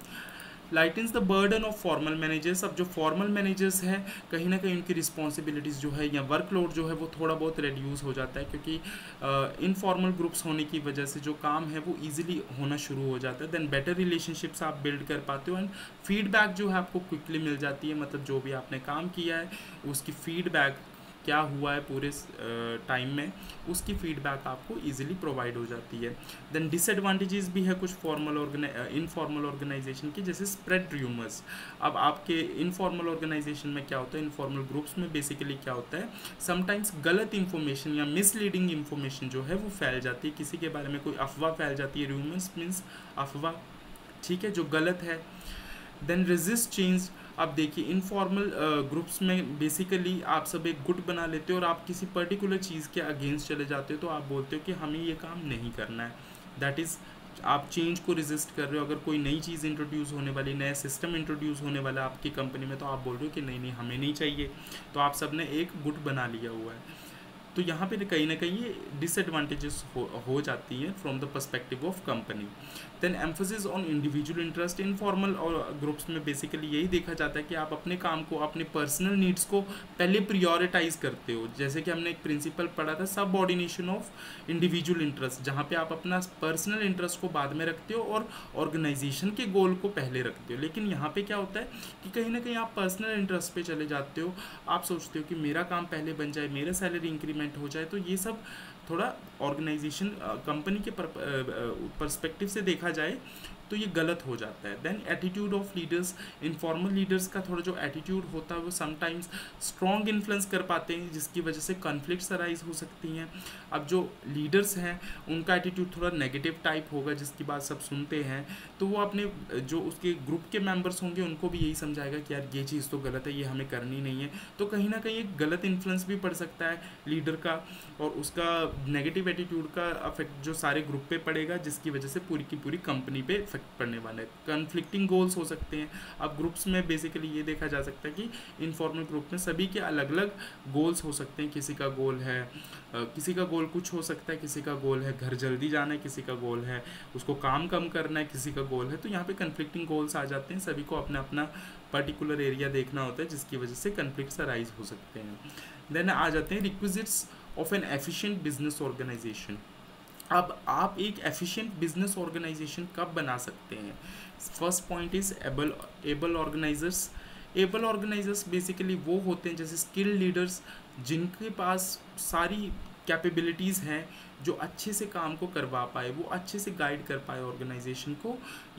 lightens the burden of formal managers. अब जो फॉर्मल मैनेजर्स हैं कहीं ना कहीं उनकी रिस्पॉन्सिबिलिटीज़ जो है या वर्कलोड जो है वो थोड़ा बहुत रिड्यूस हो जाता है, क्योंकि इनफॉर्मल ग्रुप्स होने की वजह से जो काम है वो ईजिली होना शुरू हो जाता है। देन बेटर रिलेशनशिप्स आप बिल्ड कर पाते हो, एंड फीडबैक जो है आपको क्विकली मिल जाती है, मतलब जो भी आपने काम किया है उसकी फीडबैक क्या हुआ है पूरे टाइम में, उसकी फीडबैक आपको इजीली प्रोवाइड हो जाती है। देन डिसएडवांटेजेस भी है कुछ फॉर्मल इनफॉर्मल ऑर्गेनाइजेशन की, जैसे स्प्रेड र्यूमर्स। अब आपके इनफॉर्मल ऑर्गेनाइजेशन में क्या होता है, इनफॉर्मल ग्रुप्स में बेसिकली क्या होता है, समटाइम्स गलत इंफॉर्मेशन या मिसलीडिंग इंफॉर्मेशन जो है वो फैल जाती है, किसी के बारे में कोई अफवाह फैल जाती है, र्यूमर्स मीन्स अफवाह, ठीक है, जो गलत है। Then resist change. अब देखिए इनफॉर्मल ग्रुप्स में बेसिकली आप सब एक गुट बना लेते हो और आप किसी पर्टिकुलर चीज़ के अगेंस्ट चले जाते हो, तो आप बोलते हो कि हमें ये काम नहीं करना है, दैट इज़ आप चेंज को रेजिस्ट कर रहे हो। अगर कोई नई चीज़ इंट्रोड्यूस होने वाली, नया सिस्टम इंट्रोड्यूस होने वाला है आपकी कंपनी में, तो आप बोल रहे हो कि नहीं नहीं हमें नहीं चाहिए, तो आप सब ने एक गुट बना लिया हुआ है। तो यहाँ पे कहीं ना कहीं ये डिसएडवांटेजेस हो जाती हैं from the perspective of company. Then emphasis on individual interest. Informal और ग्रुप्स में बेसिकली यही देखा जाता है कि आप अपने काम को, अपने पर्सनल नीड्स को पहले प्रियोरिटाइज करते हो, जैसे कि हमने एक प्रिंसिपल पढ़ा था सबऑर्डिनेशन ऑफ इंडिविजुअल इंटरेस्ट, जहाँ पे आप अपना पर्सनल इंटरेस्ट को बाद में रखते हो और ऑर्गेनाइजेशन के गोल को पहले रखते हो। लेकिन यहाँ पे क्या होता है कि कहीं ना कहीं आप पर्सनल इंटरेस्ट पे चले जाते हो, आप सोचते हो कि मेरा काम पहले बन जाए, मेरा सैलरी इंक्रीमेंट हो जाए, तो ये सब थोड़ा ऑर्गेनाइजेशन कंपनी के पर्सपेक्टिव से देखा जाए तो ये गलत हो जाता है। Then attitude of leaders. Informal leaders का थोड़ा जो एटीट्यूड होता है वो समटाइम्स स्ट्रॉन्ग इन्फ्लुएंस कर पाते हैं, जिसकी वजह से कॉन्फ्लिक्ट्स अराइज हो सकती हैं। अब जो लीडर्स हैं उनका एटीट्यूड थोड़ा नेगेटिव टाइप होगा, जिसकी बात सब सुनते हैं, तो वो अपने जो उसके ग्रुप के मेंबर्स होंगे उनको भी यही समझाएगा कि यार ये चीज़ तो गलत है, ये हमें करनी नहीं है। तो कहीं ना कहीं एक गलत इन्फ्लुएंस भी पड़ सकता है लीडर का, और उसका नेगेटिव एटीट्यूड का अफेक्ट जो सारे ग्रुप पे पड़ेगा, जिसकी वजह से पूरी की पूरी कंपनी पे इफेक्ट पड़ने वाला है। कन्फ्लिक्टिंग गोल्स हो सकते हैं। अब ग्रुप्स में बेसिकली ये देखा जा सकता है कि इनफॉर्मल ग्रुप में सभी के अलग अलग गोल्स हो सकते हैं। किसी का गोल है किसी का गोल कुछ हो सकता है, किसी का गोल है घर जल्दी जाना है, किसी का गोल है उसको काम कम करना है, किसी का गोल है, तो यहाँ पे कन्फ्लिक्टिंग गोल्स आ जाते हैं। सभी को अपना अपना पर्टिकुलर एरिया देखना होता है, जिसकी वजह से कन्फ्लिक्ट्स अराइज हो सकते हैं। देन आ जाते हैं requisites of an efficient business organization. अब आप एक एफिशिएंट बिजनेस ऑर्गेनाइजेशन कब बना सकते हैं? First point is able organizers. Able organizers basically वो होते हैं जैसे स्किल्ड लीडर्स, जिनके पास सारी कैपेबिलिटीज़ हैं, जो अच्छे से काम को करवा पाए, वो अच्छे से गाइड कर पाए ऑर्गेनाइजेशन को,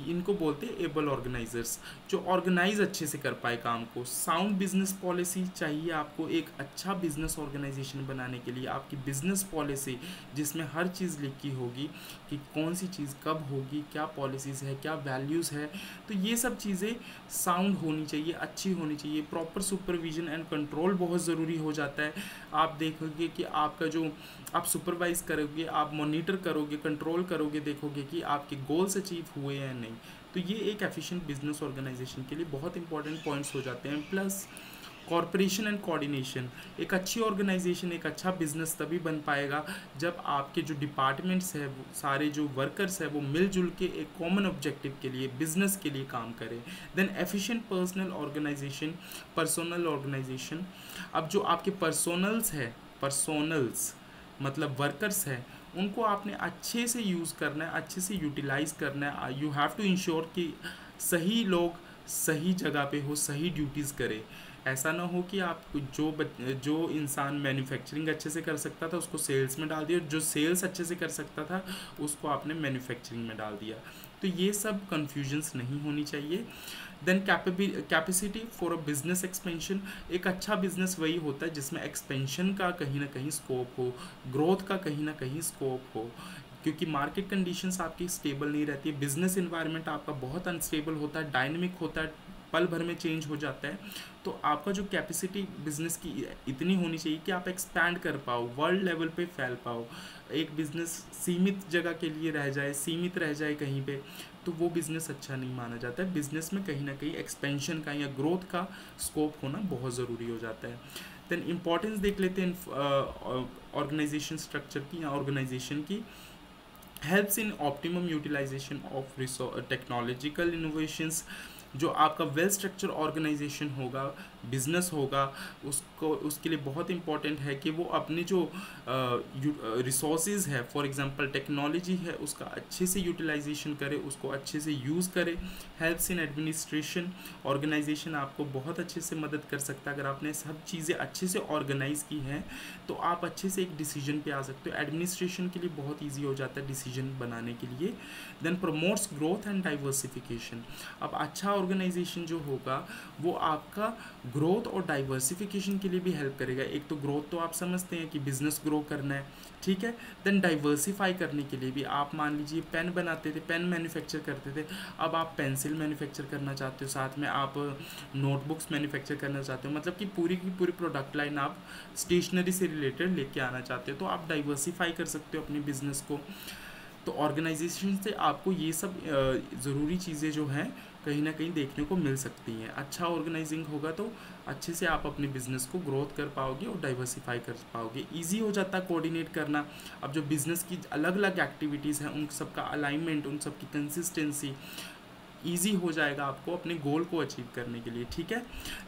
इनको बोलते हैं एबल ऑर्गेनाइजर्स, जो ऑर्गेनाइज अच्छे से कर पाए काम को। साउंड बिजनेस पॉलिसी चाहिए आपको एक अच्छा बिजनेस ऑर्गेनाइजेशन बनाने के लिए। आपकी बिजनेस पॉलिसी जिसमें हर चीज़ लिखी होगी कि कौन सी चीज़ कब होगी, क्या पॉलिसीज़ है, क्या वैल्यूज़ है, तो ये सब चीज़ें साउंड होनी चाहिए, अच्छी होनी चाहिए। प्रॉपर सुपरविजन एंड कंट्रोल बहुत ज़रूरी हो जाता है। आप देखोगे कि आपका जो आप सुपरवाइज करोगे, आप मॉनिटर करोगे, कंट्रोल करोगे, देखोगे कि आपके गोल्स अचीव हुए हैं नहीं, तो ये एक एफिशिएंट बिजनेस ऑर्गेनाइजेशन के लिए बहुत इंपॉर्टेंट पॉइंट्स हो जाते हैं। Plus corporation and coordination. एक अच्छी ऑर्गेनाइजेशन, एक अच्छा बिजनेस तभी बन पाएगा जब आपके जो डिपार्टमेंट्स है, सारे जो वर्कर्स है, वो मिलजुल के एक कॉमन ऑब्जेक्टिव के लिए, बिजनेस के लिए काम करें। Then efficient personnel organization, personnel organization. अब जो आपके पर्सोनल्स मतलब वर्कर्स है, उनको आपने अच्छे से यूज़ करना है, अच्छे से यूटिलाइज करना है। यू हैव टू इंश्योर कि सही लोग सही जगह पे हो, सही ड्यूटीज़ करे। ऐसा ना हो कि आप जो इंसान मैन्युफैक्चरिंग अच्छे से कर सकता था उसको सेल्स में डाल दिया, जो सेल्स अच्छे से कर सकता था उसको आपने मैन्युफैक्चरिंग में डाल दिया। तो ये सब कन्फ्यूजन्स नहीं होनी चाहिए। Then capacity for a business expansion. एक अच्छा बिजनेस वही होता है जिसमें एक्सपेंशन का कहीं ना कहीं स्कोप हो, ग्रोथ का कहीं ना कहीं स्कोप हो, क्योंकि मार्केट कंडीशंस आपकी स्टेबल नहीं रहती है, बिजनेस इन्वायरमेंट आपका बहुत अनस्टेबल होता है, डायनेमिक होता है, पल भर में चेंज हो जाता है। तो आपका जो कैपेसिटी बिजनेस की इतनी होनी चाहिए कि आप एक्सपैंड कर पाओ, वर्ल्ड लेवल पे फैल पाओ। एक बिजनेस सीमित जगह के लिए रह जाए, सीमित रह जाए कहीं पे, तो वो बिज़नेस अच्छा नहीं माना जाता है। बिज़नेस में कहीं ना कहीं एक्सपेंशन का या ग्रोथ का स्कोप होना बहुत ज़रूरी हो जाता है। देन इम्पॉर्टेंस देख लेते हैं ऑर्गेनाइजेशन स्ट्रक्चर की या ऑर्गेनाइजेशन की। Helps in optimum utilisation of technological innovations. जो आपका वेल स्ट्रक्चर ऑर्गेनाइजेशन होगा, बिजनेस होगा, उसको उसके लिए बहुत इंपॉर्टेंट है कि वो अपने जो रिसोर्सेज है, फॉर एग्जांपल टेक्नोलॉजी है, उसका अच्छे से यूटिलाइजेशन करे, उसको अच्छे से यूज़ करे। हेल्प्स इन एडमिनिस्ट्रेशन, ऑर्गेनाइजेशन आपको बहुत अच्छे से मदद कर सकता है। अगर आपने सब चीज़ें अच्छे से ऑर्गेनाइज की हैं तो आप अच्छे से एक डिसीजन पे आ सकते हो। एडमिनिस्ट्रेशन के लिए बहुत ईजी हो जाता है डिसीजन बनाने के लिए। Then promotes growth and diversification. अब अच्छा ऑर्गेनाइजेशन जो होगा वो आपका ग्रोथ और डाइवर्सिफिकेशन के लिए भी हेल्प करेगा। एक तो ग्रोथ तो आप समझते हैं कि बिजनेस ग्रो करना है, ठीक है। देन डाइवर्सिफाई करने के लिए भी, आप मान लीजिए पेन बनाते थे, पेन मैन्युफैक्चर करते थे, अब आप पेंसिल मैन्युफैक्चर करना चाहते हो, साथ में आप नोटबुक्स मैन्युफैक्चर करना चाहते हो, मतलब कि पूरी की पूरी प्रोडक्ट लाइन आप स्टेशनरी से रिलेटेड लेके आना चाहते हो, तो आप डाइवर्सिफाई कर सकते हो अपने बिजनेस को। तो ऑर्गेनाइजेशन से आपको ये सब ज़रूरी चीज़ें जो हैं कहीं ना कहीं देखने को मिल सकती हैं। अच्छा ऑर्गेनाइजिंग होगा तो अच्छे से आप अपने बिजनेस को ग्रोथ कर पाओगे और डाइवर्सिफाई कर पाओगे। इजी हो जाता है कोऑर्डिनेट करना। अब जो बिजनेस की अलग अलग एक्टिविटीज़ हैं उन सब का अलाइनमेंट, उन सब की कंसिस्टेंसी ईजी हो जाएगा आपको अपने गोल को अचीव करने के लिए, ठीक है।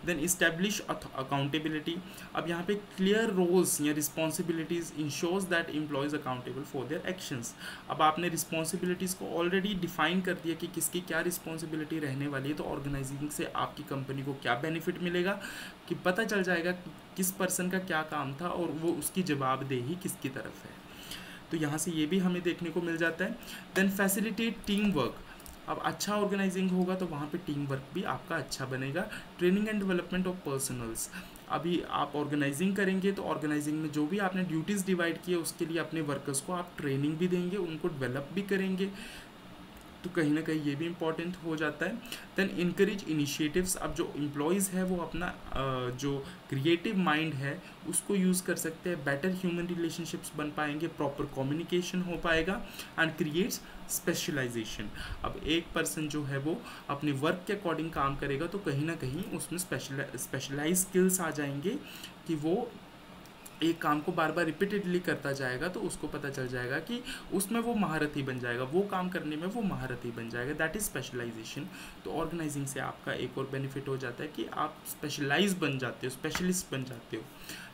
Then establish accountability. अब यहाँ पे क्लियर रोल्स या responsibilities ensures that employees accountable for their actions. अब आपने रिस्पॉन्सिबिलिटीज़ को ऑलरेडी डिफाइन कर दिया कि किसकी क्या रिस्पॉन्सिबिलिटी रहने वाली है, तो ऑर्गेनाइजिंग से आपकी कंपनी को क्या बेनिफिट मिलेगा कि पता चल जाएगा कि किस पर्सन का क्या काम था और वो उसकी जवाबदेही किसकी तरफ है। तो यहाँ से ये भी हमें देखने को मिल जाता है। Then facilitate team work. अब अच्छा ऑर्गेनाइजिंग होगा तो वहाँ पे टीम वर्क भी आपका अच्छा बनेगा। Training and development of personnels. अभी आप ऑर्गेनाइजिंग करेंगे तो ऑर्गेनाइजिंग में जो भी आपने ड्यूटीज़ डिवाइड की है उसके लिए अपने वर्कर्स को आप ट्रेनिंग भी देंगे, उनको डेवलप भी करेंगे, तो कहीं ना कहीं ये भी इम्पॉर्टेंट हो जाता है। Then encourage initiatives. अब जो एम्प्लॉयज़ है वो अपना जो क्रिएटिव माइंड है उसको यूज़ कर सकते हैं, बेटर ह्यूमन रिलेशनशिप्स बन पाएंगे, प्रॉपर कम्युनिकेशन हो पाएगा एंड क्रिएट्स स्पेशलाइजेशन। अब एक पर्सन जो है वो अपने वर्क के अकॉर्डिंग काम करेगा तो कहीं ना कहीं उसमें स्पेशलाइज स्किल्स आ जाएंगे कि वो एक काम को बार बार रिपीटेडली करता जाएगा तो उसको पता चल जाएगा कि उसमें वो महारथी बन जाएगा, वो काम करने में वो महारथी बन जाएगा। That is specialization. तो ऑर्गेनाइजिंग से आपका एक और बेनिफिट हो जाता है कि आप स्पेशलाइज बन जाते हो, स्पेशलिस्ट बन जाते हो।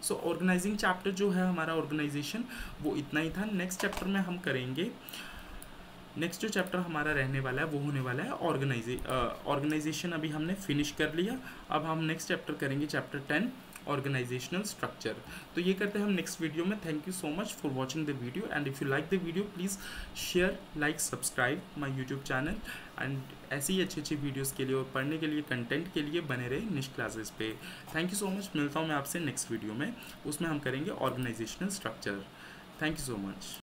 सो ऑर्गेनाइजिंग चैप्टर जो है हमारा ऑर्गेनाइजेशन वो इतना ही था। नेक्स्ट चैप्टर में हम करेंगे, नेक्स्ट जो चैप्टर हमारा रहने वाला है वो होने वाला है ऑर्गेनाइजेशन। अभी हमने फिनिश कर लिया, अब हम नेक्स्ट चैप्टर करेंगे, चैप्टर 10 ऑर्गेनाइजेशनल स्ट्रक्चर। तो ये करते हैं हम नेक्स्ट वीडियो में। Thank you so much for watching the video and if you like the video please share, like, subscribe my YouTube channel and ऐसी ही अच्छी अच्छी वीडियोज़ के लिए और पढ़ने के लिए, कंटेंट के लिए बने रहे निश क्लासेस पे। Thank you so much. मिलता हूँ मैं आपसे नेक्स्ट वीडियो में, उसमें हम करेंगे organizational structure. Thank you so much.